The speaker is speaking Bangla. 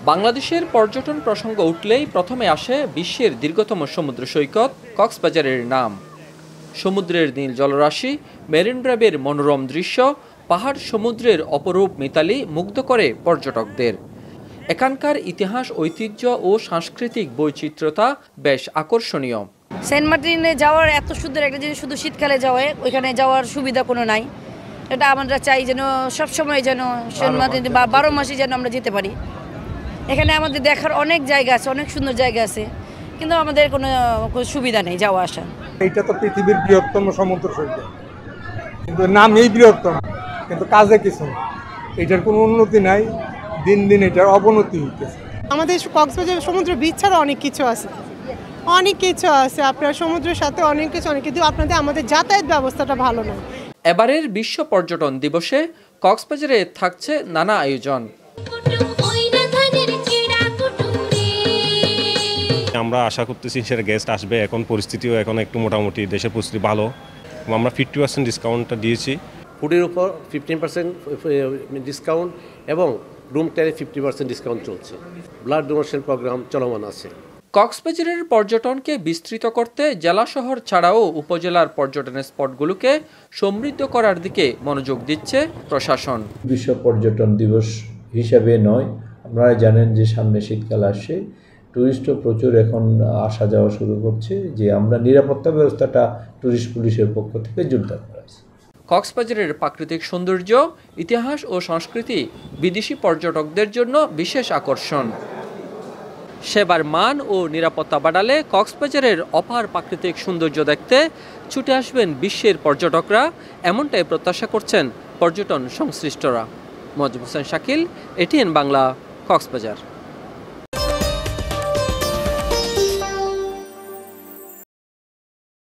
বাংলাদেশের পর্যটন প্রসঙ্গ উঠলেই প্রথমে আসে বিশ্বের দীর্ঘতম সমুদ্র সৈকত কক্সবাজারের নাম। সমুদ্রের নীল জলরাশি, মেরিন ড্রাইভের মনোরম দৃশ্য, পাহাড় সমুদ্রের অপরূপ মিতালি মুগ্ধ করে পর্যটকদের। এখানকার ইতিহাস, ঐতিহ্য ও সাংস্কৃতিক বৈচিত্র্যতা বেশ আকর্ষণীয়। সেন্ট মার্টিনে যাওয়ার এত সুন্দর একটা জিনিস, শুধু শীতকালে যাওয়ায় ওইখানে যাওয়ার সুবিধা কোনো নাই। এটা আমরা চাই যেন সবসময় যেন সেন্ট মার্টিন বা 12 মাসে যেন আমরা যেতে পারি। এখানে আমাদের দেখার অনেক জায়গা আছে, অনেক সুন্দর জায়গা আছে, কিন্তু আমাদের কোনো সুবিধা নেই যাওয়া আসা। এইটা তো পৃথিবীর বৃহত্তম সমুদ্র সৈকত, কিন্তু নামেই বৃহত্তম, কিন্তু কাজে কিছু নেই। এটার কোনো উন্নতি নাই, দিন দিন এটার অবনতি হইতেছে। আমাদের কক্সবাজার সমুদ্র বিচ ছাড়া অনেক কিছু আছে, আপনার সমুদ্রের সাথে অনেক কিছু, কিন্তু আমাদের যাতায়াত ব্যবস্থাটা ভালো না। এবারের বিশ্ব পর্যটন দিবসে কক্সবাজারে থাকছে নানা আয়োজন। আমরা আশা করতেছি সেটা গেস্ট আসবে। এখন পরিস্থিতিও এখন একটু মোটামুটি দেশের পরিস্থিতি ভালো। আমরা 50% ডিসকাউন্টটা দিয়েছি। ফুডের উপর 15% ডিসকাউন্ট এবং রুম ট্যারে 50% ডিসকাউন্ট চলছে। ব্লাড ডোনেশন প্রোগ্রাম চলমান আছে। কক্সবাজারের পর্যটনকে বিস্তৃত করতে জেলা শহর ছাড়াও উপজেলার পর্যটন স্পটগুলোকে সমৃদ্ধ করার দিকে মনোযোগ দিচ্ছে প্রশাসন। বিশ্ব পর্যটন দিবস হিসাবে নয়, আপনারা জানেন যে সামনে শীতকাল আসছে, টুরিস্টও প্রচুর এখন আসা যাওয়া শুরু করছে, যে আমরা নিরাপত্তা ব্যবস্থাটা টুরিস্ট পুলিশের পক্ষ থেকে জোরদার করা হয়েছে। কক্সবাজারের প্রাকৃতিক সৌন্দর্য, ইতিহাস ও সংস্কৃতি বিদেশি পর্যটকদের জন্য বিশেষ আকর্ষণ। সেবার মান ও নিরাপত্তা বাড়ালে কক্সবাজারের অপার প্রাকৃতিক সৌন্দর্য দেখতে ছুটে আসবেন বিশ্বের পর্যটকরা, এমনটাই প্রত্যাশা করছেন পর্যটন সংশ্লিষ্টরা। মজিব হোসেন শাকিল, এটিএন বাংলা, কক্সবাজার।